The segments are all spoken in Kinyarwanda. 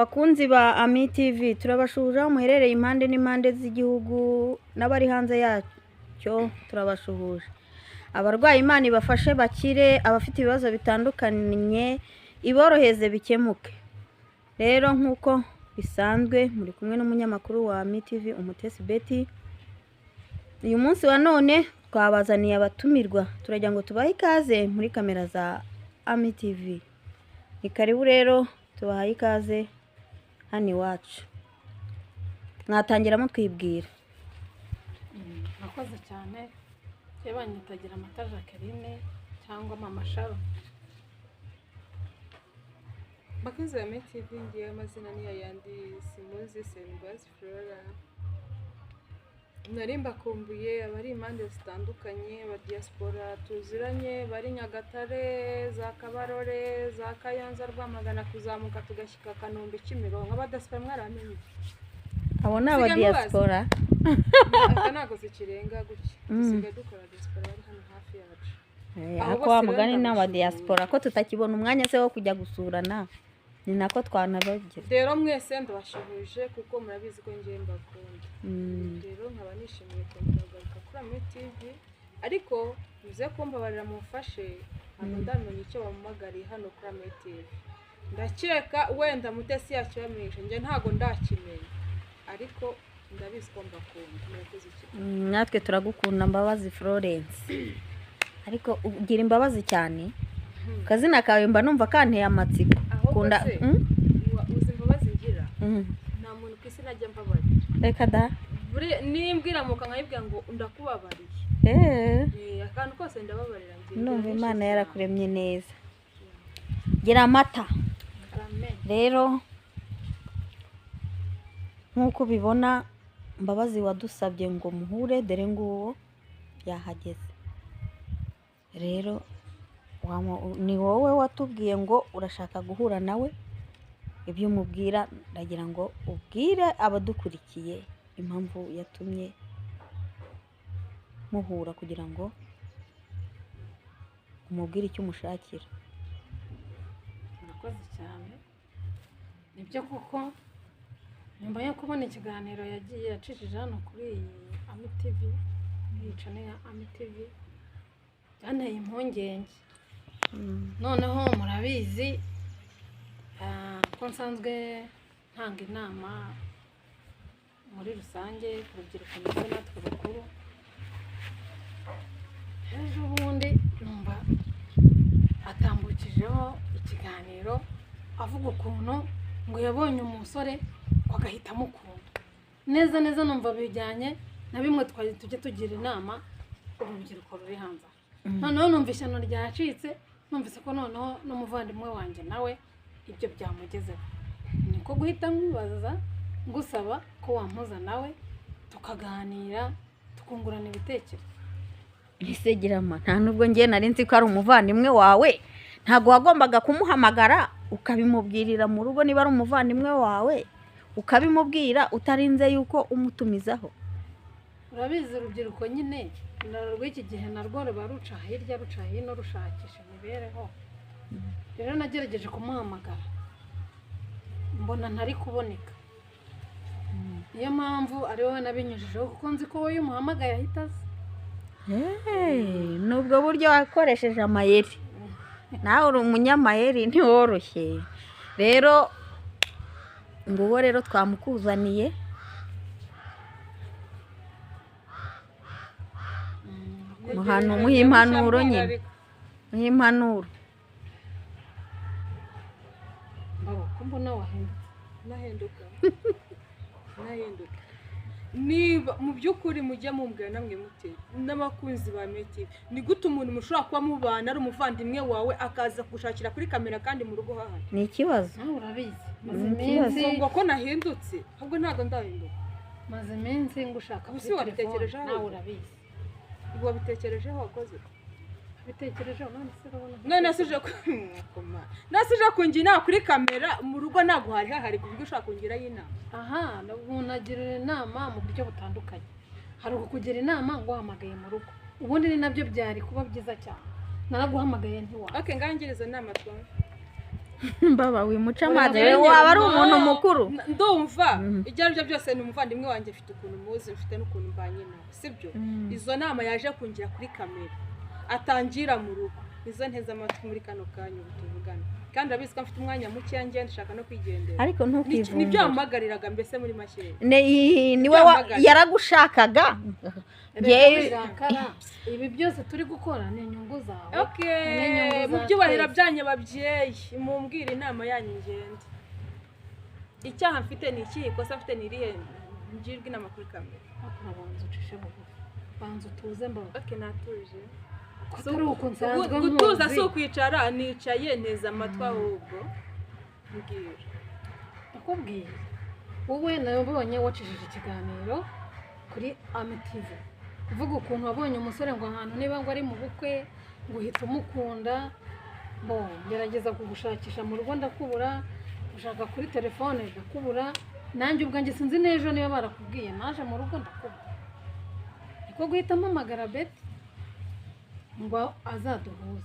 Bakunzi ba Ami TV turabashuje muherereye impande n'impande z'igihugu n'abari hanze yacyo turabashuhuje. Abarwayi Imana ibafashe bakire, abafite ibibazo bitandukanye iboroheze bikemuke. Rero nkuko bisanzwe muri kumwe n'umunyamakuru wa Ami TV Umutesi Betty. Uyu munsi wa none twabazaniye abatumirwa, turagira ngo tubahe ikaze muri kamera za Ami TV. Ni karibu rero tubahaye ikaze hano iwacu. Mwatangira mutwibwira. Nakoze cyane yabanyitagira amata Jacqueline cyangwa mama Shalom. Bakunzi ba Ami TV ngiye amazina ni yandi Simuzi Senbazi Flora. Nari mbakumbuye abari impande zitandukanye ba diaspora tuziranye bari Nyagatare za Kabarore za Kayonza Rwamagana kuzamuka tugashyika Kanombe Kimironko abadasipora mwaramenye. Abo ni aba diaspora. Ntago zikirenga gutya. Dusigaye dukora diaspora bari hano hafi yacu. Ako amugani n'aba diaspora ko tutakibona umwanya se wo kujya gusurana. Ni nako twanabagira. Rero mwese ndabashuhuje kuko murabizi ko ngiye mbakunda. Rero nkaba nishimiye kugaruka kuri Ami TV ariko muze kumbabarira mufashe ntabwo ndamenye icyo bamumagariye hano kuri Ami TV. Ndakeka wenda Mutesi yacu yamenyesha nje ntago ndakimenya ariko ndabizi ko mbakunda. Murakoze cyane. Natwe turagukunda Mbabazi Florence. Ariko ugira imbabazi cyane. Kazina kawe mba numva kanteye amatsiko. Kunda uzi imbabazi ngira. Nta muntu kwisi najya mbabari. Reka da. Nimbwira muka nkayibwira ngo ndakubabariye. Akantu kose ndababarira ngiye. Numva Imana yarakuremye neza. Gira amata. Amen. Rero nkuko ubibona Mbabazi wadusabye ngo muhure dore nguwo yahageze. Rero ni wowe watubwiye ngo urashaka guhura nawe, ibyo umubwira ndagira ngo ubwire abadukurikiye impamvu yatumye muhura kugira ngo umubwire icyo umushakira. Nakoze cyane. Nibyo kuko nyuma yo kubona ikiganiro yagiye yacishije hano kuri Ami TV, yicane ya Ami TV, byanteye impungenge. Noneho murabizi ko nsanzwe ntanga inama muri rusange ku rubyiruko ndetse natwe bakuru. Ejo bundi numva atambukijeho ikiganiro avuga ukuntu ngo yabonye umusore agahita amukunda neza neza. Numva bijyanye na bimwe twari tujye tugira inama urubyiruko ruri hanze. Noneho numva ishyano ryacitse, numvise ko noneho n'umuvandimwe wanjye nawe ibyo byamugezeho. Niko guhita mwibaza ngusaba ko wampuza nawe tukaganira tukungurana ibitekerezo. Isegirama nta nubwo ngiye nari nzi ko ari umuvandimwe wawe, ntago wagombaga kumuhamagara ukabimubwirira mu rugo. Niba ari umuvandimwe wawe ukabimubwira utarinze yuko umutumizaho. Urabizi urubyiruko nyine rw'iki gihe narwo ruba ruca hirya ruca hino rushakisha imibereho. Rero nagerageje kumuhamagara mbona ntari kuboneka. Niyo mpamvu ari wowe nabinyujijeho kuko nzi ko wowe umuhamagaye ahita aza. Nubwo buryo wakoresheje amayeri. Nawe uri umunyamayeri ntiworoshye. Rero nguwo rero twamukuzaniye. Muhano muhimpanuro nyine. Muhimpanuro. Baba kumbona wahinduka. Nahinduka. Niba mu by'ukuri mujya mumbwira namwe mute n'abakunzi ba Ami TV ni gute umuntu mushobora kuba mubana ari umuvandimwe wawe akaza gushakira kuri kamera kandi mu rugo hahari? Ni ikibazo. Nawe urabizi. Ngo ko nahindutse ahubwo ntago ndahinduka. Maze iminsi ngushaka kuri telefone. Nawe urabizi. Ubwo bitekerejeho wakoze? Bitekerejeho none sije koma. Nasije kungira kuri kamera mu rugo naguhari hahari kubyo ushaka kungira y'inama. Aha, nagira inama mu buryo butandukanye. Hari ukugira inama ngo hamagaye mu rugo. Ubundi ni nabyo byari kuba byiza cyane. Naraguhamagaye ntiwa. Okay, ngangiriza inama twa. mbaba wimuca amazi waba ari umuntu mukuru ndumva ibyo ari byo byose ni umuvandimwe wanjye mfite ukuntu muzi mfite n'ukuntu mbanye nawe sibyo izo nama yaje kungira kuri kamera atangira mu rugo izo nteze amatwi muri kano kanya tuvugana kandi urabizi ko mfite umwanya muke ngenda ndashaka no kwigendera ariko ntukivumbure nibyo yamagariraga mbese muri make niwe yaragushakaga ibi byose turi gukora ni inyungu zawe mu byubahiro byanyu babyeyi mumbwire inama yanyu ngende icyaha mfite ni iki ikosa mfite ni irihe ngirwe inama kuri kamera banza ucishe bugufi banza utuze mbona natuje gutuza si ukwicara nicaye neza amatwi ahubwo mbwira nakubwiye wowe nabonye wacishije ikiganiro kuri AMTV uvuga ukuntu wabonye umusore ngo ahantu niba ngo ari mu bukwe ngo uhita umukunda ngerageza kugushakisha mu rugo ndakubura ushaka kuri telefone ndakubura nanjye ubwanjye sinzi n'ejo niba barakubwiye naje mu rugo ndakubura niko guhita mpamagara Betty ngo azaduhuze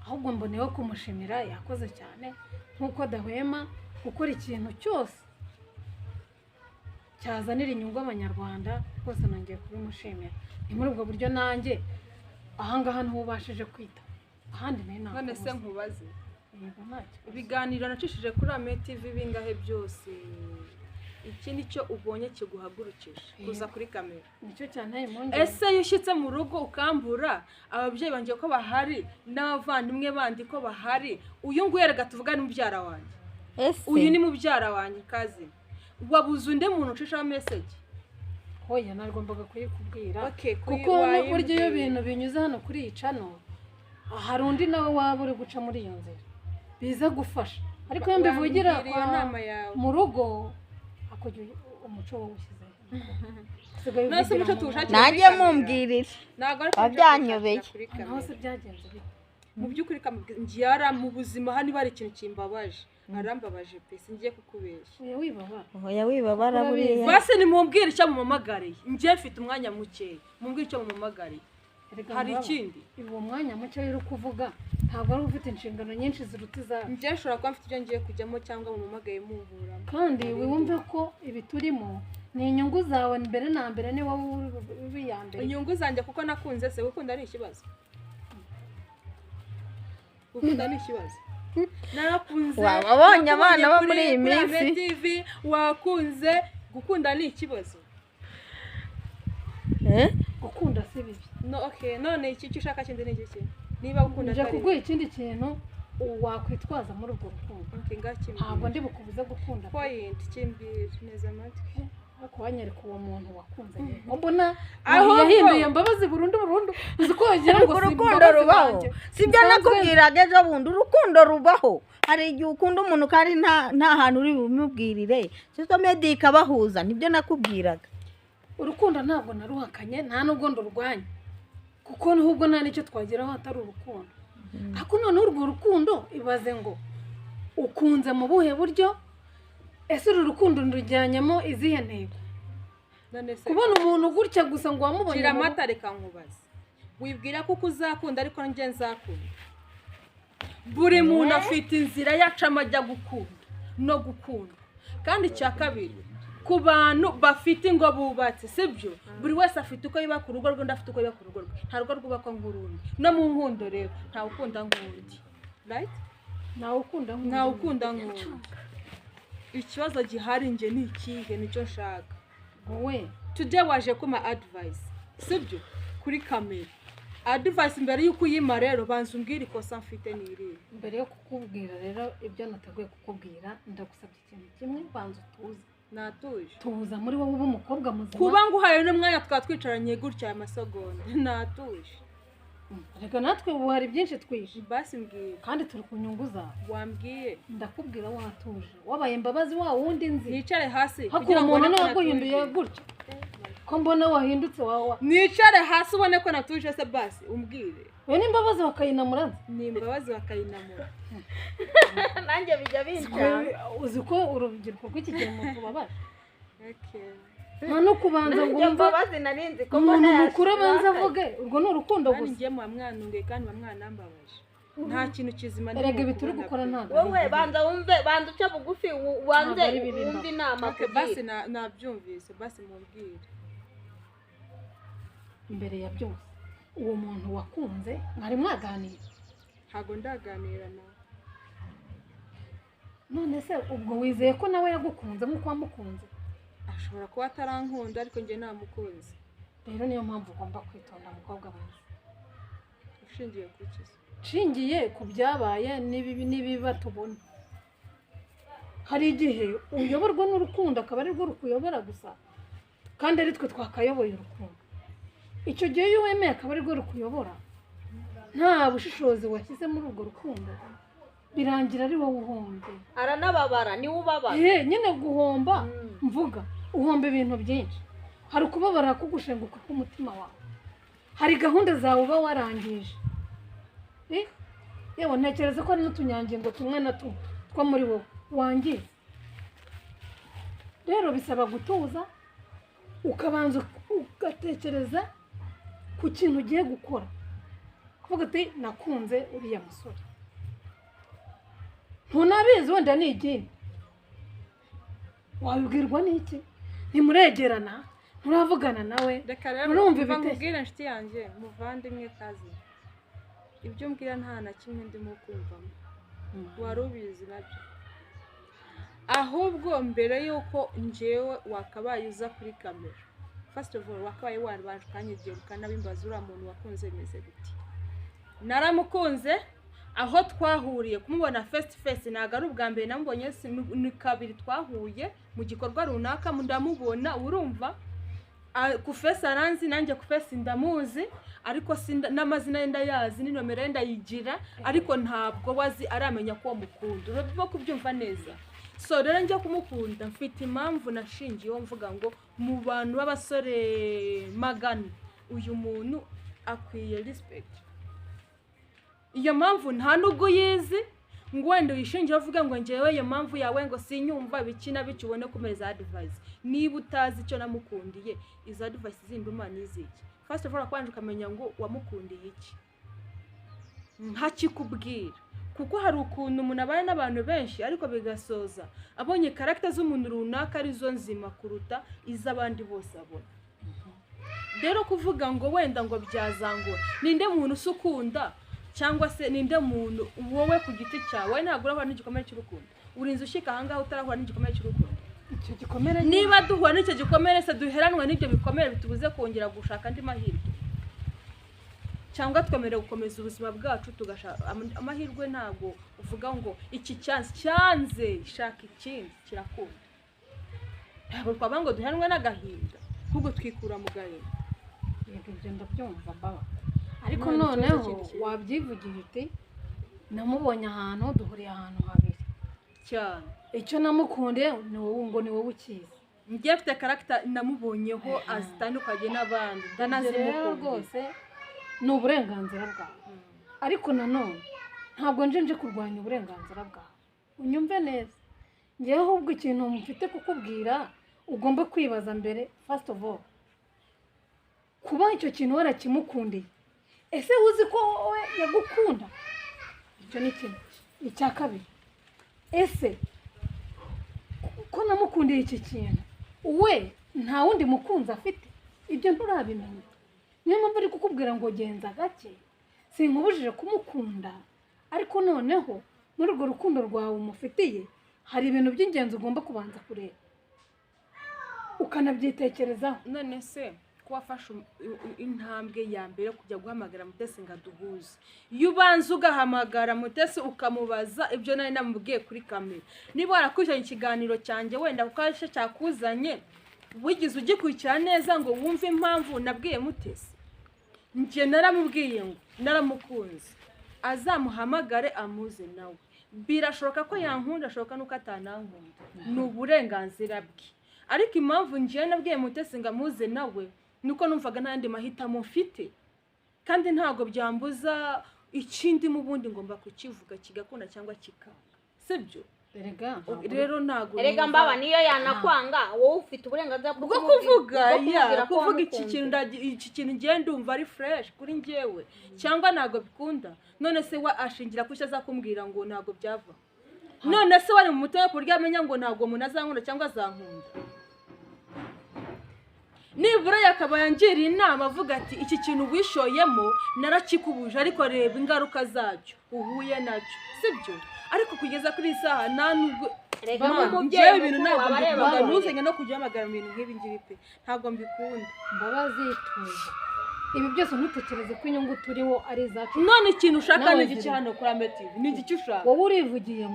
ahubwo mboneyeho kumushimira yakoze cyane nk'uko adahwema gukora ikintu cyose cyazanira inyungu abanyarwanda rwose nongeye kubimushimira ni muri ubwo buryo nanjye ahangaha ntubashije kwita ahandi nayo ntabwo none se nkubaze ibiganiro nacishije kuri AMTV bingahe byose iki nicyo ubonye kiguhagurukije kuza kuri kamera nicyo cyane impungenge ese iyo ushyitse mu rugo ukambura ababyeyi banjye ko bahari n'abavandimwe bandi ko bahari uyu nguyu reka tuvuga ni mubyara wanjye uyu ni mubyara wanjye kazi wabuze undi muntu ucishaho message hoya narigombaga kuyikubwira kuko burya iyo ibintu binyuze hano kuri iyi channel hari undi nawe waba uri guca muri iyo nzira biza gufasha ariko iyo mbivugira mu rugo kugira umuco wawushyize nase umuco tuwushakira nanjye mumbwirire wabyanyobeye naho se byagenze bite mu by'ukuri ngira mu buzima hano bari ikintu kimbabaje arambabaje pe singiye kukubeshya oya wibabara buriya base ni mumbwire icyo mumamagariye ngiye mfite umwanya muke mumbwire icyo mumamagariye hari ikindi uwo mwanya muke uri kuvuga ntabwo ari ufite inshingano nyinshi ziruta izawe njye nshobora kuba mfite ibyo ngiye kujyamo cyangwa mumamagaye muhuramo kandi wumve ko ibi turimo ni inyungu zawe mbere na mbere ni wowe ubiyambere inyungu zanjye kuko nakunze se gukunda ni ikibazo gukunda ni ikibazo narakunze wabonye abana bo muri iyi minsi TV wakunze gukunda ni ikibazo gukunda si bibi none iki ushaka kindi ni iki niba gukunda nje kuguha ikindi kintu wakwitwaza muri urwo rukundo ntabwo ndi bukubuze gukunda point kimbira neza amatwi ariko wanyereka uwo muntu wakunze ngo mbona yahinduye mbabazi burundu uzi ko wagira ngo urukundo rubaho sibyo nakubwiraga ejo bundi urukundo rubaho hari igihe ukunda umuntu kandi nta hantu uri bumubwirire cyo medika bahuza nibyo nakubwiraga urukundo ntabwo naruhakanye nta nubwo ndurwanya kuko n'ubwo nta nicyo twageraho atari urukundo ariko noneho urwo rukundo ibaze ngo ukunze mu buhe buryo ese uru rukundo rujyanyemo izihe ntego kubona umuntu gutya gusa ngo wamubonye gira amata reka nkubaze wibwira ko uzakunda ariko njye nzakunda buri muntu afite inzira yacamo ajya gukunda no gukunda kandi icya kabiri ku bantu bafite ingo bubatse sibyo buri wese afite uko yubaka urugo rwe undi afite uko yubaka urugo rwe nta rugo rwubakwa nk'urundi no mu nkundo rero ntawe ukunda nk'undi right ntawe ukunda nk'undi ikibazo gihari nge ni ikihe nicyo nshaka wowe today waje kuma advice sibyo kuri kamera advice mbere y'uko uyima rero banza umbwire ikosa mfite n'iri mbere yo kukubwira rero ibyo nateguye kukubwira ndagusabye ikintu kimwe banza utuze natuje tuza muri wowe uba umukobwa muzima kuba nguhaye n'umwanya twatwicaranye gutya aya masegonda natuje reka natwe ubu hari byinshi twishe basi mbwira kandi turi ku nyungu zawe wambwiye ndakubwira watuje wabaye mbabazi wa wundi nzi nicare hasi kugira ngo umuntu naguhinduye gutya ko mbona wahindutse wawa nicare hasi ubone ko natuje se basi umbwire we ni imbabazi bakayinamura ni imbabazi bakayinamura nanjye bijya binjya uzi ko urubyiruko rw'iki gihe mu tubabaje okay nta no kubanza ngo wumve imbabazi narinzi ko umuntu mukuru abanza avuge urwo ni urukundo gusa gusa ngiye mu mwanunge kandi mu mwana mbabaje nta kintu kizima erega ibi turi gukora ntabwo wowe banza wumve banza uca bugufi wanze wumve inama basi nabyumvise basi mubwire imbere ya byose uwo muntu wakunze mwari mwaganira ntabwo ndaganira nawe none se ubwo wizeye ko nawe yagukunze nk'uko wamukunze ashobora kuba atarankunda ariko njye namukunze rero niyo mpamvu ugomba kwitonda mukobwa mwiza ushingiye ku kizi nshingiye ku byabaye n'ibiba tubona hari igihe uyoborwa n'urukundo akaba ari rwo rukuyobora gusa kandi ari twe twakayoboye urukundo icyo gihe iyo wemeye akaba ari rwo rukuyobora nta bushishozi washyize muri urwo rukundo birangira ari wowe uhombye aranababara niwe ubabara nyine guhomba mvuga uhomba ibintu byinshi hari ukubabara kugushenguka k'umutima wawe hari gahunda zawe uba warangije yewe ntekereza ko hari n'utunyangingo tumwe na tumwe two muri wowe wangiza rero bisaba gutuza ukabanza ugatekereza ku kintu ugiye gukora kuvuga ati nakunze uriya musore ntunabizi wenda ni igini wabibwirwa n'iki ntimuregerana nturavugana nawe reka rero mubwire inshuti yanjye muvandimwe kazi ibyo mbwira nta na kimwe ndimo kumvamo wari ubizi nabyo ahubwo mbere y'uko njyewe wakabaye uza kuri kamera first of all wakabaye warabanje ukanyigiye ukanabimbaza uriya muntu wakunze bimeze biti naramukunze aho twahuriye kumubona face to face ntabwo ari ubwa mbere namubonye ni kabiri twahuye mu gikorwa runaka ndamubona urumva ku face aranzi nanjye ku face ndamuzi ariko n'amazina ye ndayazi n'inomero ye ndayigira ariko ntabwo wazi aramenya ko mukunda urabwo kubyumva neza so rero njya kumukunda mfite impamvu nashingiyeho mvuga ngo mu bantu b'abasore magana uyu muntu akwiye respect iyo mpamvu nta nubwo yizi ngo wenda uyishingiye uvuga ngo njyewe iyo mpamvu yawe ngo sinyumva bikina bityo ubone kumeza advice niba utazi icyo namukundiye izo advice zindi umana iziki first of all kwanje ukamenya ngo wamukundiye iki ntakikubwira kuko hari ukuntu umuntu abana n'abantu benshi ariko bigasoza abonye character z'umuntu runaka arizo nzima kuruta iz'abandi bose abona rero kuvuga ngo wenda ngo byazangora ninde muntu usukunda cyangwa se ninde muntu wowe ku giti cyawe ntabwo urahura n'igikomere cy'urukundo urinze ushika ahangaha utarahura n'igikomere cy'urukundo icyo gikomere niba duhura n'icyo gikomere se duheranwe n'ibyo bikomere bitubuze kongera gushaka andi mahirwe cyangwa twemerera gukomeza ubuzima bwacu tugashaka amahirwe ntabwo uvuga ngo iki cyanze shaka ikindi kirakunda ntabwo twaba ngo duheranwe n'agahinda ahubwo twikura mu gahinda ibyo ndabyumva baba ariko noneho wabyivugira uti namubonye ahantu duhuriye ahantu habiri cyane icyo namukunde ni wowe ngo ni wowe ukizi njye mfite character namubonyeho azitandukanye n'abandi rero rwose ni uburenganzira bwawe ariko nanone ntabwo nje kurwanya uburenganzira bwawe unyumve neza ngewe ahubwo ikintu mfite kukubwira ugomba kwibaza mbere first of all kuba icyo kintu warakimukundiye ese uzi ko wowe yagukunda icyo ni kimwe icya kabiri ese ko namukundiye iki kintu we nta wundi mukunzi afite ibyo nturabimenya niyo mpamvu ari kukubwira ngo genza gake sinkubujije kumukunda ariko noneho muri urwo rukundo rwawe umufitiye hari ibintu by'ingenzi ugomba kubanza kureba ukanabyitekerezaho none se wafashe intambwe ya mbere kujya guhamagara Mutesi ngo aduhuze iyo ubanza ugahamagara Mutesi ukamubaza ibyo nari namubwiye kuri kamera niba warakurikiranye ikiganiro cyanjye wenda kuko ari cyo cyakuzanye wigize ugikurikira neza ngo wumve impamvu nabwiye Mutesi njye naramubwiye ngo naramukunze azamuhamagare amuze nawe birashoboka ko yankunda ashoboka nuko atanankunda ni uburenganzira bwe ariko impamvu njye nabwiye Mutesi ngo amuze nawe nuko numvaga n'andi mahitamo mfite kandi ntabwo byambuza ikindi mu bundi ngomba kukivuga kigakunda cyangwa kikanga sibyo rero ntago erega mbaba niyo yanakwanga wowe ufite uburenganzira bwo kuvuga iki kintu ngiye ndumva ari fresh kuri njyewe cyangwa ntago bikunda none se wa ashingira kushya azakumbwira ngo ntago byava none se wari mu mutima ku buryo amenya ngo ntago umuntu azankunda cyangwa azankunda nibura yakaba yangiriye inama avuga ati iki kintu wishoyemo narakikubuje ariko reba ingaruka zacyo uhuye nacyo sibyo ariko kugeza kuri isaha nta nubwo njyewe ibintu ntabwo mbikunda ntuzenge no kujya hamagara mu bintu nk'ibi ngibi pe ntabwo mbikunda mbabazi tuzi ibi byose ntutekereze ko inyungu turiho ari izacu none ikintu ushaka ni iki hano kuri ametivi ni iki ushaka wowe urivugiye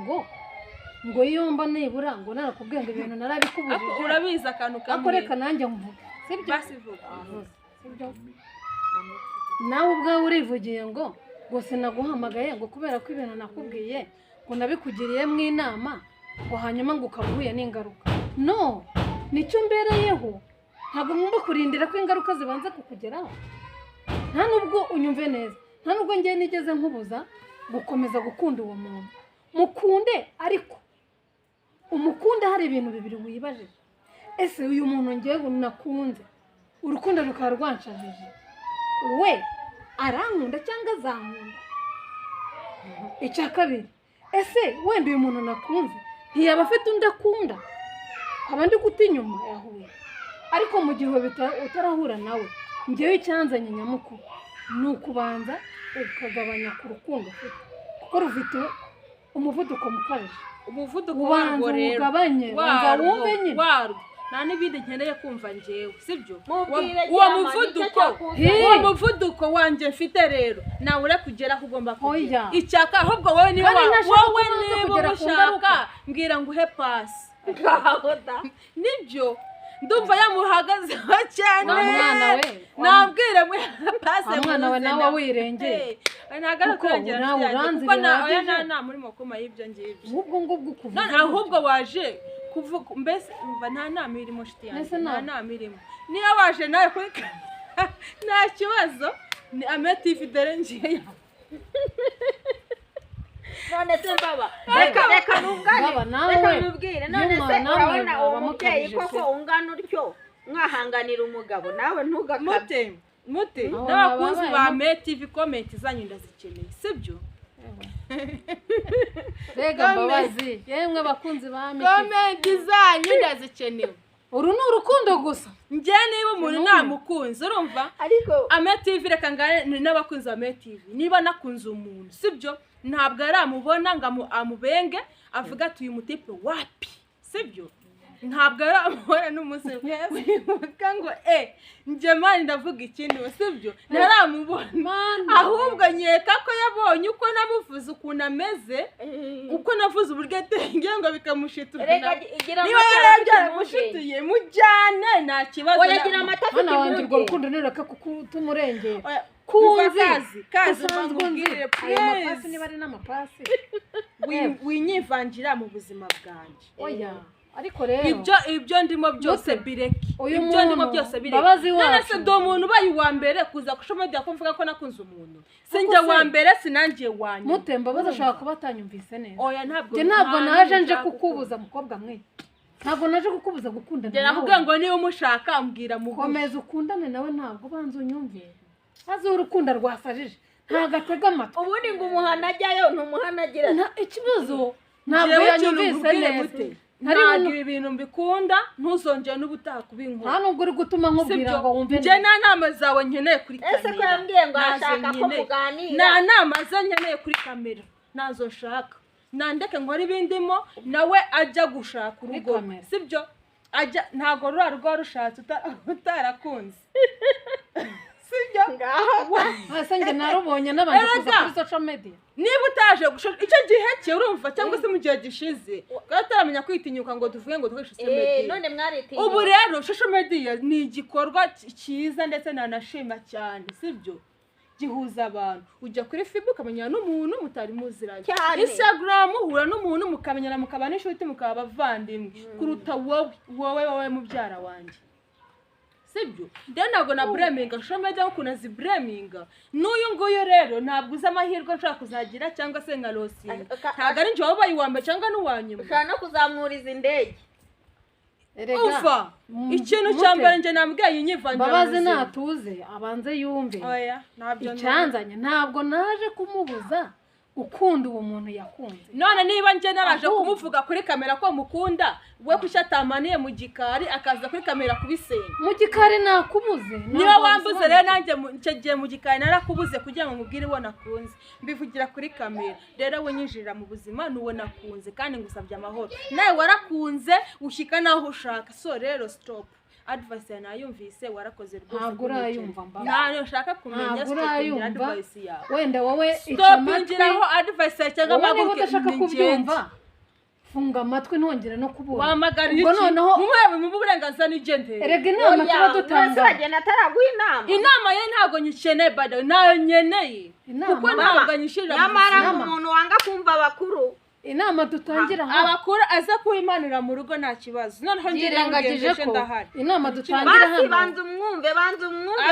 ngo iyo mba nibura ngo narakubwiye ngo ibintu narabikubujije urabizi akantu kamwe akoreka nanjye mvuga sibyo basivuga sibyo nawe ubwawe urivugiye ngo sinaguhamagaye ngo kubera ko ibintu nakubwiye ngo nabikugiriyemo inama ngo hanyuma ngo ukabuye n'ingaruka no nicyo mbereyeho ntabwo ngomba kurindira ko ingaruka zibanza kukugeraho nta nubwo unyumve neza nta nubwo ngiye nigeze nkubuza gukomeza gukunda uwo muntu mukunde ariko umukunde hari ibintu bibiri wibajije ese uyu muntu ngewe nakunze urukundo rukaba rwanshajije we arankunda cyangwa azankunda icya kabiri ese wenda uyu muntu nakunze ntiyaba afite undi akunda nkaba ndi guta inyuma yahuye ariko mu gihe utarahura nawe ngewe icyanzanye nyamukuru ni ukubanza ukagabanya ku rukundo ufite kuko rufite umuvuduko mukabije umuvuduko warwo rero ugabanye wanza wumve nyine warwo nta n'ibindi nkeneye kumva njyewe sibyo uwo muvuduko wanjye mfite rero nawe ure kugera aho ugomba kugera icyaka ahubwo wowe niba ushaka mbwira ngo uhe pasi nibyo ndumva yamuhagazeho cyane nabwire mwe pasi mwana we nawe wirengeye ntabwo ari ukurengera kuko nawe nta murimo kuma y'ibyo ngibyo ahubwo waje kuvuga mbese umva nta nama irimo shiti yanjye nta nama irimo niba waje nawe kuri nta kibazo ni ametivi dore ngiye none se mbaba reka nubwire none se urabona uwo mubyeyi koko ungana utyo mwahanganira umugabo nawe ntugakabye mute n'abakunzi ba metivi komenti zanyu ndazikeneye sibyo rega mbabazi yemwe bakunzi ba metivi komenti zanyu ndazikenewe uru ni urukundo gusa njye niba umuntu namukunze urumva ametivi reka ngane n'abakunzi ba metivi niba nakunze umuntu sibyo ntabwo aramubona ngo amubenge avuga ati uyu mutipe wapi sibyo ntabwo aramubona n'umunsi wibuka ngo njye mani ndavuga ikindi sibyo ntaramubona ahubwo nkeka ko yabonye uko namuvuze ukuntu ameze uko navuze uburyo atenge ngo bikamushitura niba yarabyaramushituye mujyane nta kibazo yagira amata afite urwo rukundo nireka kutumurengera kazi bamubwire please niba ari n'amapasi winyivangira mu buzima bwanjye oya ariko rero ibyo ndimo byose bireki ibyo ndimo byose bireki none se do umuntu ubaye uwa mbere kuza kushomedya ko mvuga ko nakunze umuntu sinjye wa mbere sinangiye wanyu mutemba bazashaka kuba atanyumvise neza oya ntabwo naje nje kukubuza mukobwa mwe ntabwo naje kukubuza gukundana nawe navuga ngo niba umushaka ambwira mu komeza ukundane nawe ntabwo banze unyumvire azi urukundo rwasajije ntabwo atega amatwi ubundi ngo umuhana ajyayo ntumuhana agira ikibazo ntabwo yanyumvise neza ntabwo ibi bintu mbikunda ntuzongere n'ubutaha kubinkora nta nubwo uri gutuma nkubwira ngo wumve njye nta nama zawe nkeneye kuri kamera ese ko yambwiye ngo ashaka ko muganira nta nama ze nkeneye kuri kamera nazo nshaka nandeke nkora ibindimo nawe ajya gushaka urugo sibyo ajya ntabwo rura rwo rushatse utarakunze sibyo ngaho hasa njye narubonye n'abandi kuza kuri social media niba utaje gushaka icyo gihe cye urumva cyangwa se mu gihe gishize utaramenya kwitinyuka ngo tuvuge ngo dukoreshe social media none mwaritinya ubu rero social media ni igikorwa cyiza ndetse nanashima cyane sibyo gihuza abantu ujya kuri Facebook ukamenyana n'umuntu mutari muziranye Instagram uhura n'umuntu mukamenyana mukaba n'inshuti mukaba bavandimwe kuruta wowe mubyara wanjye sibyo rero ntabwo na bureminga shoma ajya kunazi bureminga n'uyu nguyu rero ntabwo uzi amahirwe nshaka kuzagira cyangwa se nka losinga ntabwo ari njye wabaye uwa mbere cyangwa n'uwanyuma ushaka no kuzamuriza indege uva ikintu cya mbere njye nambwiye unyivangira mbabazi natuze abanze yumve icyanzanye ntabwo naje kumubuza ukunda uwo muntu yakunze none niba njye naraje kumuvuga kuri kamera ko mukunda we kushatamaniye mu gikari akaza kuri kamera kubisenya mu gikari nakubuze niba wambuze rero nanjye ncegiye mu gikari narakubuze kugira ngo nkubwire uwo nakunze mbivugira kuri kamera rero we nyinjirira mu buzima n'uwo nakunze kandi ngusabye amahoro nawe warakunze ushyika naho ushaka so rero stop advice yanayumvise warakoze rwose ntabwo urayumva mba ntabwo nshaka kumenya stop advice yawe wenda wowe stop ngiraho advice cyangwa amaguke udashaka kubyumva funga amatwi ntongere no kubura wamagara iki mumwe mu burenganzira n'igendere erega inama tuba dutanga uragenda ataraguha inama ye ntabwo nyikeneye bado nayo nyeneye kuko ntabwo nyishirira nyamara umuntu wanga kumva abakuru inama dutangira abakuru aza kuyimanira mu rugo nta kibazo noneho ngirengagije ko inama dutangira hano banza umwumve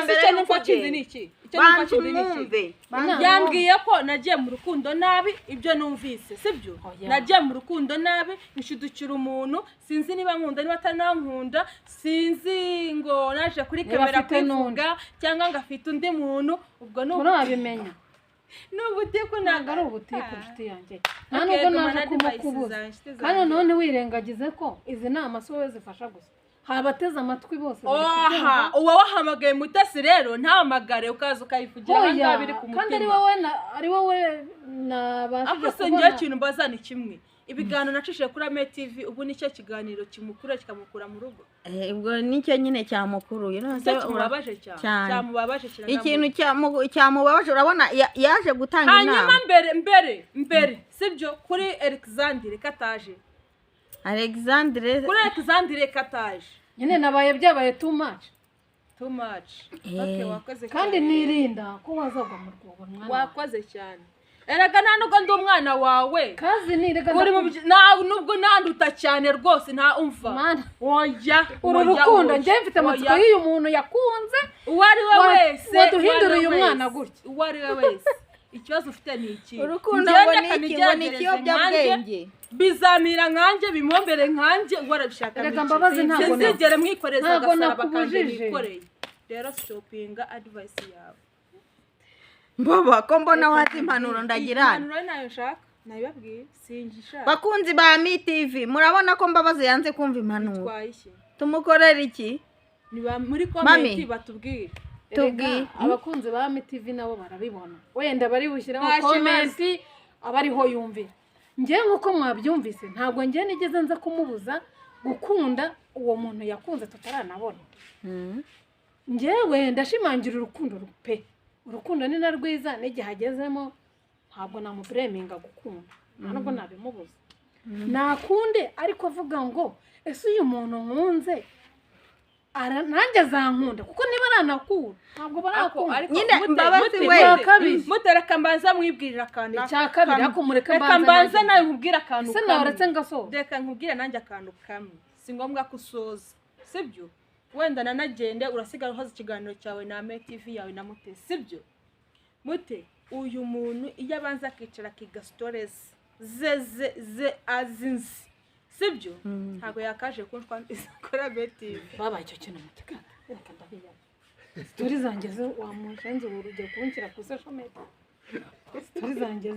mbere y'uko kizi niki banza umwumve yambwiye ko nagiye mu rukundo nabi ibyo numvise sibyo nagiye mu rukundo nabi nshidukira umuntu sinzi niba nkunda niba atanankunda sinzi ngo naje kuri kamera kwivuga cyangwa ngafite undi muntu ubwo urabimenya n'ubutiku ntabwo ari ubutiku inshuti yanjye nta nubwo naje kumukubuza kandi none wirengagize ko izi nama si wowe zifasha gusa habateze amatwi bose uba wahamagaye mutasi rero ntahamagare ukaza ukayivugira ahangaha biri ku mutima kandi ari wowe nabashije kubona ngewe ikintu mbazana kimwe ibiganiro nacishije kuri Ame TV ubu nicyo kiganiro kimukura kikamukura mu rugo ubwo nicyo nyine cyamukuruye urabaje cyane cyamubabaje cyane ikintu cyamubabaje urabona yaje gutanga inama hanyuma mbere sibyo kuri Alexandre Kataje kuri Alexandre Kataje nyine nabaye byabaye too much okay wakoze kandi nirinda ko wazagwa mu rwobo mwana wakoze cyane erega nubwo ndi umwana wawe kazi nirega nubwo nanduta cyane rwose nta umva oya uru rukundo njye mfite amatsiko y'uyu muntu yakunze uwari we wese waduhindura uyu mwana gutya uwari we wese ikibazo ufite ni iki urukundo ngo ni ikiyobyabwenge bizamira nkanjye bimombere nkanjye warabishaka rega mbabazi ntabwo nzigere mwikoreza agasaraba kandi bikoreye rero stopinga advice yawe mbaba ko mbona wati impanuro ndagira nayo nshaka nabibabwiye singishaka bakunzi ba Ame TV murabona ko mbabazi yanze kumva impanuro tumukorera iki niba muri comment batubwire abakunzi ba Ame TV nabo barabibona wenda bari bushyiraho comment abariho yumvira njye nkuko mwabyumvise ntabwo njye nigeze nza kumubuza gukunda uwo muntu yakunze tutaranabona njyewe ndashimangira urukundo rupe urukundo ni na rwiza n'igihe agezemo ntabwo namubureminga gukunda ntabwo nabimubuza nakunde ariko avuga ngo ese uyu muntu nkunze nanjye azankunda kuko niba aranakura ntabwo barakunda nyine mbabazi we mutereka mbanza mwibwirira akantu icya kabiri ariko mureka mbanza nawe nkubwira akantu se nawe uretse ngasoza reka nkubwire nanjye akantu kamwe si ngombwa ko usoza sibyo wenda nanagende urasigara uhoza ikiganiro cyawe na Ame TV yawe na Mute sibyo Mute uyu muntu iyo abanza akicara akiga stories ze azinzi sibyo ntabwo yakaje kunshwa kora Ame TV baba icyo kintu mutika reka ndabiya stories zanjye zo wamushenze urujya kunshyira ku social media stories zanjye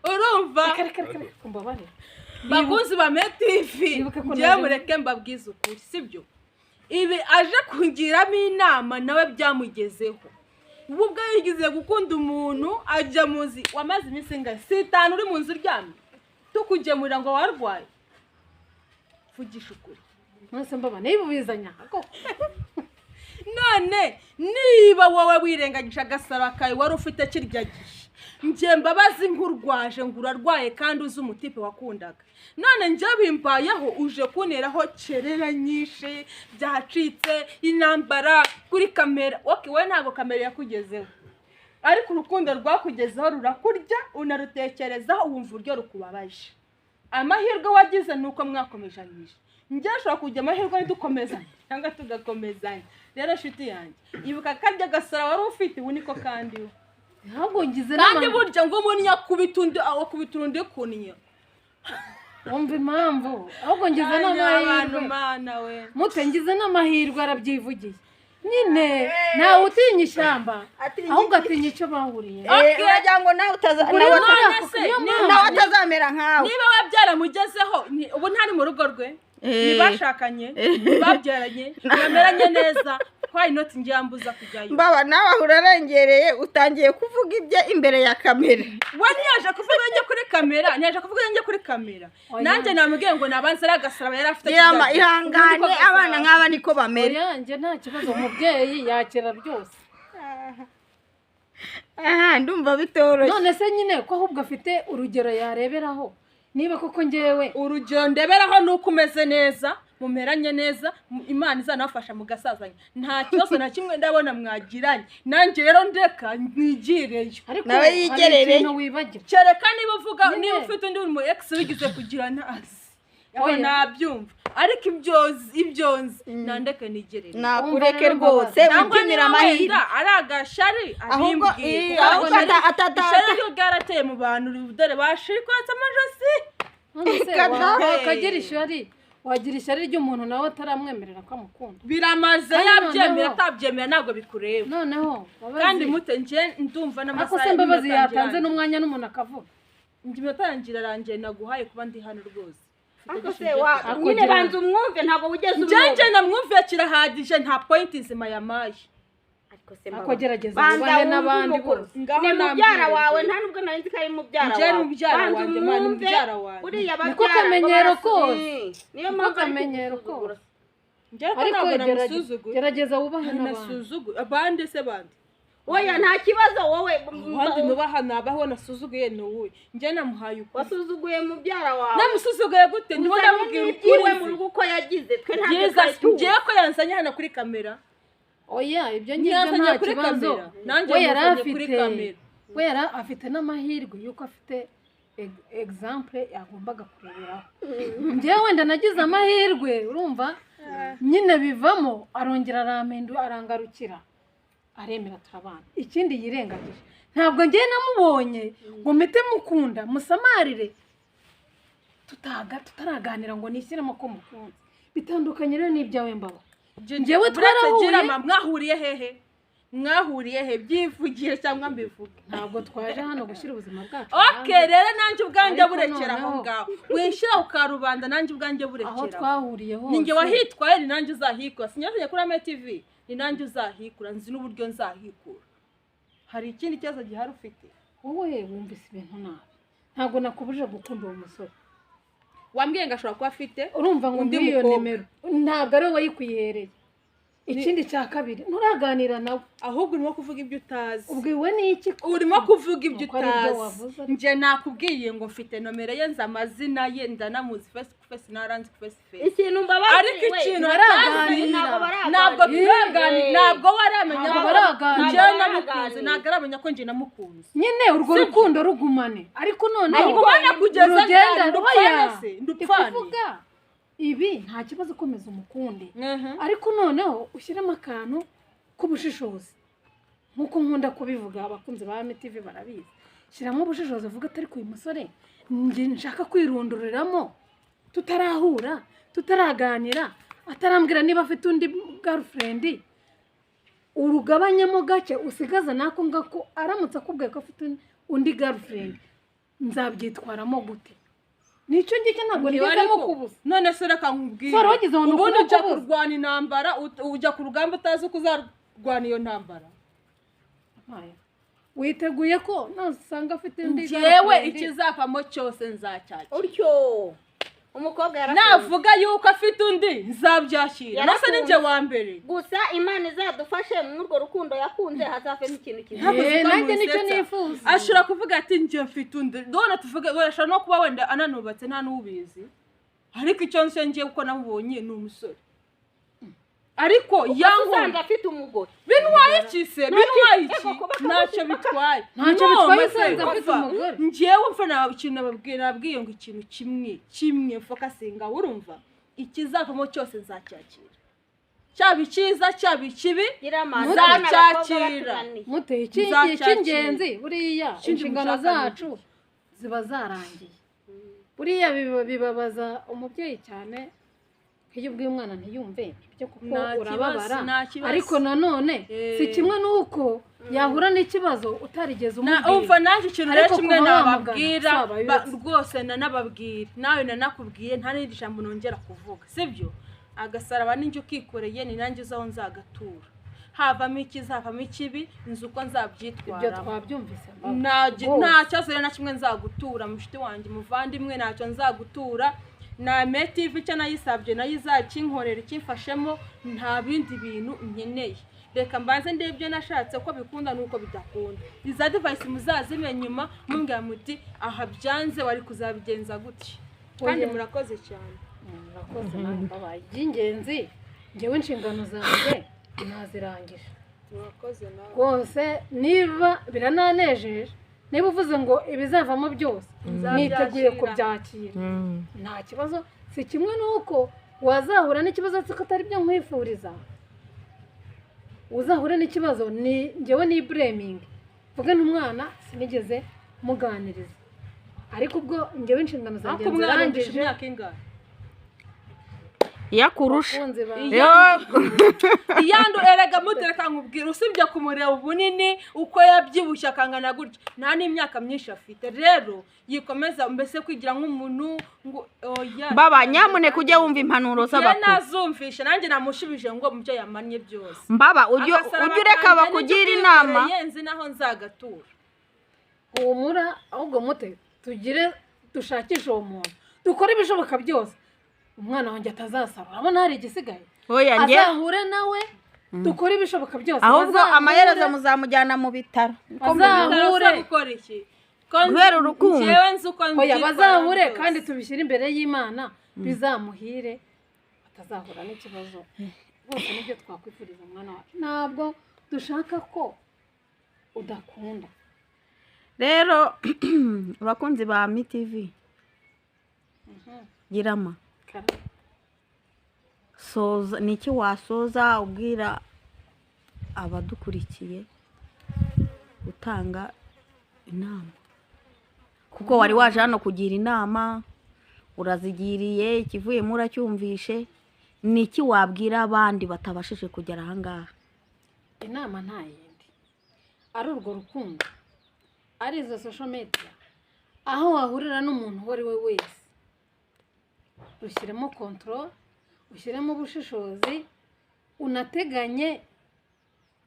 urumva kumbabare bakunzi ba Ame TV ngiye mureke mbabwiza ukuri sibyo ibi aje kungiramo inama nawe byamugezeho ubwo yigize gukunda umuntu ajya muzi wamaze iminsi ngahe 5 uri mu nzu ryamye tukugemurira ngo warwaye vugisha ukuri mwese mbaba nibubizanya none niba wowe wirengagisha agasara kawe wari ufite kirya gihe njye mbabazi nkurwaje ngurarwaye kandi uzi umutipe wakundaga none njye bimbayeho uje kuneraho cerera nyinshi byacitse inambara kuri kamera we ntabwo kamera yakugezeho ariko urukundo rwakugezeho rurakurya unarutekerezaho wumva uryo rukubabaje amahirwe wagize nuko mwakomejanyije njyashobora kujya amahirwe dukomezanya cyangwa tugakomezanya rero shuti yanjye ibuka karya gasara wari ufite ubu niko kandi ntabwo ngize kandi burya ngo umuntu yakubita undi akubita undi kunnya wumva impamvu ahubwo ngize n'amahirwe mana we mute ngize n'amahirwe arabyivugiye nyine ntawe utinya ishyamba ahubwo atinya icyo bahuriye uragira ngo nawe utazamera nkawe niba wabyaramugezeho ubu ntari mu rugo rwe ntibashakanye ntibabyaranye ntibameranye neza twaye inoti njyambuza kujyayo mbaba nawe aho urarengereye utangiye kuvuga ibye imbere ya kamera we ntiyaje kuvuga njye kuri kamera ntiyaje kuvuga njye kuri kamera nanjye namubwiye ngo nabanze ari agasaraba yari afite ihangane abana nk'aba niko bamera yanjye nta kibazo umubyeyi yakira byose ndumva bitoroshye none se nyine ko ahubwo afite urugero yareberaho niba koko ngewe urugero ndeberaho nuko umeze neza mumeranye neza Imana izanafasha mugasazanya nta kibazo na kimwe ndabona mwagiranye nanjye rero ndeka ntigireyo nawe yigerere kereka niba uvuga niba ufite undi mu ex wigize kugira ntazi aho nabyumva ariko ibyonzi nandeke nigerere nakureke rwose wipimira amahirwe ari agashari ahubwo ishari ryo bwarateye mu bantu dore bashirikatse amajosi wakagira ishari wagira ishyari ry'umuntu nawe ataramwemerera ko amukunda biramaze yabyemera atabyemera ntabwo bikureba noneho kandi mute nje ndumva n'amasaha ako mbabazi yatanze n'umwanya n'umuntu akavuga njye iminota arangiye naguhaye kuba ndi hano rwose nyine banza umwumve ntabwo wigeze umwumve njye namwumviye kirahagije nta point nzima yamaye ako gerageza ubahe n'abandi bose ni mubyara wawe nta nubwo nari nzi ko ari mubyara wawe banza umwumve uriya niko kamenyero kose niyo mpamvu kamenyero kose ariko gerageza wubahe n'abandi abandi se bandi oya nta kibazo wowe abandi nubaha nabaho nasuzuguye n'uwe njye namuhaye uko wasuzuguye mubyara wawe namusuzuguye gute niho ndamubwira ukuri mu rugo uko yagize twe ngiye ko yansanye hano kuri kamera oya ibyo ngibyo nta kibazo we yari afite n'amahirwe yuko afite example yagombaga kureberaho njyewe wenda nagize amahirwe urumva nyine bivamo arongera arangarukira aremera turabana ikindi yirengagije ntabwo ngiye namubonye ngo mpite mukunda musamarire tutaraganira ngo nishyiremo ko mukunda bitandukanye rero n'ibyawe mbaba njyewe twarahuye mwahuriye he byivugiye cyangwa mbivuge ntabwo twaje hano gushyira ubuzima bwacu rero nanjye ubwanjye burekera aho ngaho wishyira ukarubanda nanjye ubwanjye burekera aho twahuriye hose ninjye wahitwaye ni nanjye uzahikura sinyavuye kuri Ame TV ni nanjye uzahikura nzi n'uburyo nzahikura hari ikindi kibazo gihari ufite wowe wumvise ibintu nabi ntabwo nakubujije gukunda uwo musore wambwiye ngo ashobora kuba afite urumva ngo ndi iyo nimero ntabwo ari wowe wayikwihereye ikindi cya kabiri nturaganira nawe ahubwo urimo kuvuga ibyo utazi ubwiwe n'iki urimo kuvuga ibyo utazi njye nakubwiye ngo mfite nomero ye nzi amazina ye ndanamuzi face to face naranzi face to face ikintu mbabazi ariko ikintu ntabwo turaganira ntabwo waramenya ko baraganira njye namukunze ntabwo aramenya ko njye namukunze nyine urwo rukundo rugumane ariko noneho rugumane kugeza ndupfane ibi nta kibazo ukomeza umukunde ariko noneho ushyiremo akantu k'ubushishozi nk'uko nkunda kubivuga abakunzi ba Ame TV barabizi shyiramo ubushishozi uvuga atari ku uyu musore njye nshaka kwirunduriramo tutarahura tutaraganira atarambwira niba afite undi girlfriend urugabanyemo gake usigaza nako ngako aramutse akubwiye ko afite undi girlfriend nzabyitwaramo gute nicyo ngike ntabwo nigezemo kubuza none se reka nkubwire ubundi ujya kurwana intambara ujya ku rugamba utazi uko uzarwana iyo ntambara witeguye ko nasanga afite undi njyewe ikizavamo cyose nzacyakira utyo umukobwa navuga yuko afite undi nzabyakira nose ninjye wa mbere gusa Imana izadufashe muri urwo rukundo yakunze hazavemo ikintu cyiza nanjye nicyo nifuza ashobora kuvuga ati njye mfite undi dore tuvuge ashobora no kuba wenda ananubatse nta n'ubizi ariko icyo nse ngiye uko namubonye ni umusore ariko yangu afite umugore binwaye iki se binwaye iki ntacyo bitwaye usanze afite umugore njyewe mfa na ikintu nababwiye ngo ikintu kimwe fokasinga urumva ikizavamo cyose nzacyakira, cyaba icyiza cyaba ikibi nzacyakira. mute icy'ingenzi buriya inshingano zacu ziba zarangiye. buriya bibabaza umubyeyi cyane iyo ubwiye umwana ntiyumve ibyo kuko urababara, ariko nanone si kimwe n'uko yahura n'ikibazo utarigeze umubwira. umva naje ikintu rero kimwe nababwira rwose, nanababwira nawe nanakubwiye nta n'indi jambo nongera kuvuga, sibyo? agasaraba ninjye ukikoreye ni nanjye uzaho nzagatura, havamo ikiza havamo ikibi nzi uko nzabyitwara. ibyo twabyumvise nta cyose rero na kimwe nzagutura mushiti wanjye muvandimwe, ntacyo nzagutura. na TV icyo nayisabye nayo izakinkorera ikimfashemo, nta bindi bintu nkeneye. reka mbanze ndebye nashatse ko bikunda nuko bidakunda. iza device muzazime nyuma mumbwira muti aha byanze wari kuzabigenza gutya. kandi murakoze cyane. murakoze nabaye by'ingenzi. ngewe inshingano zanjye nazirangije. murakoze nawe rwose niba birananejeje, niba uvuze ngo ibizavamo byose niteguye kubyakira, nta kibazo. si kimwe n'uko wazahura n'ikibazo ko atari byo nkwifuriza, uzahura n'ikibazo ni ngewe ni blaming, vuga n'umwana sinigeze muganiriza, ariko ubwo ngewe inshingano zanjye zarangije. imyaka ingana yakurusha iyandu erega mutereka nkubwira, usibye kumureba ubunini uko yabyibushye akangana gutya nta n'imyaka myinshi afite. rero yikomeza mbese kwigira nk'umuntu ngo oya baba nyamuneka ujye wumva impanuro z'abakuru. nazumvishe nanjye namushibije ngo mubyo yamanye byose. mbaba ujye ureka bakugira inama yenzi naho nzagatura. humura ahubwo mute tugire dushakisha uwo muntu, dukore ibishoboka byose umwana wanjye atazasaba. urabona hari igisigaye, azahure nawe dukore ibishoboka byose. ahubwo amaherezo muzamujyana mu bitaro, azahure gukora iki guhera urukundo. oya bazahure kandi tubishyire imbere y'Imana, bizamuhire atazahura n'ikibazo. bose nibyo twakwifuriza umwana wacu, ntabwo dushaka ko udakunda. rero abakunzi ba TV girama soza niki wasoza ubwira abadukurikiye utanga inama, kuko wari waje hano kugira inama urazigiriye, ikivuyemo uracyumvishe. niki wabwira abandi batabashije kugera aha ngaha? inama nta yindi, ari urwo rukundo, ari izo social media, aho wahurira n'umuntu uwo ari we wese, ushyiremo control, ushyiremo ubushishozi, unateganye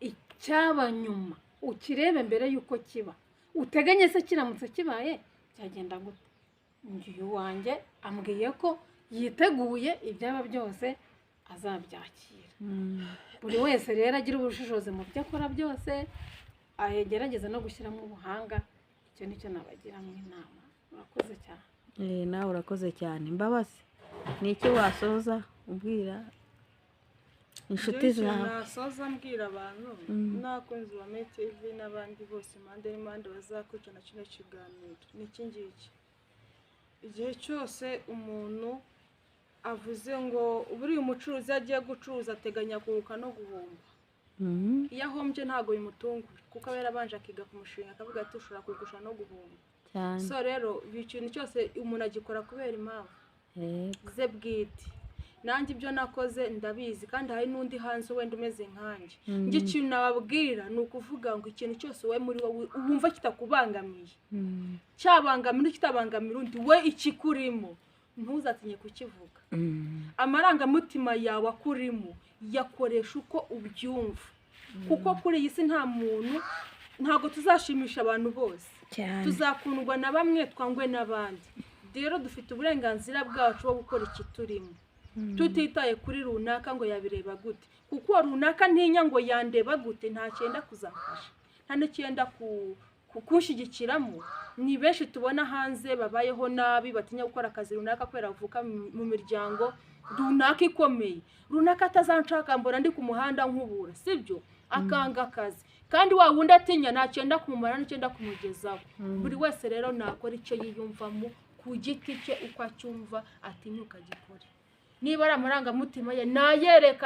icyaba nyuma, ukirebe mbere y'uko kiba. uteganye se kiramutse kibaye cyagenda gute? ngiye wanjye ambwiye ko yiteguye ibyaba byose azabyakira. buri wese rero agira ubushishozi mu byo akora byose, agerageza no gushyiramo ubuhanga. icyo nicyo nabagiramo inama. urakoze cyane. nawe urakoze cyane. mbabazi niki wasoza ubwira inshuti zawe? nasoza mbwira abantu n'abakunzi ba TV n'abandi bose impande n'impande bazakurikirana kino kiganiro n'iki ngiki. igihe cyose umuntu avuze ngo buriya umucuruzi agiye gucuruza ateganya kunguka no guhomba. iyo ahombye ntabwo bimutungura, kuko aba yarabanje akiga ku mushinga akavuga ati ushobora kugusha no guhomba. so rero ikintu cyose umuntu agikora kubera impamvu ze bwite. nanjye ibyo nakoze ndabizi, kandi hari n'undi hanze wenda umeze nkanjye. njye ikintu nababwira ni ukuvuga ngo ikintu cyose we muri wowe wumva kitakubangamiye, cyabangamira kitabangamira undi, we ikikurimo ntuzatinye kukivuga. amarangamutima yawe akurimo yakoresha uko ubyumva, kuko kuri iyi si nta muntu, ntabwo tuzashimisha abantu bose, tuzakundwa na bamwe twangwe n'abandi. rero dufite uburenganzira bwacu bwo gukora ikiturimo, tutitaye kuri runaka ngo yabireba gute, kuko runaka ntinya ngo yandeba gute, nta cyenda kuzafasha, nta n'icyenda kukushyigikiramo. ni benshi tubona hanze babayeho nabi, batinya gukora akazi runaka kubera bavuka mu miryango runaka ikomeye. runaka atazanshaka mbona ndi ku muhanda nkubura, sibyo? akanga akazi, kandi wa wundi atinya nta cyenda kumumara n'icyenda kumugezaho. buri wese rero nakora icyo yiyumvamo ku giti cye, uko acyumva atinyuka gikore. niba ari amarangamutima ye nayereka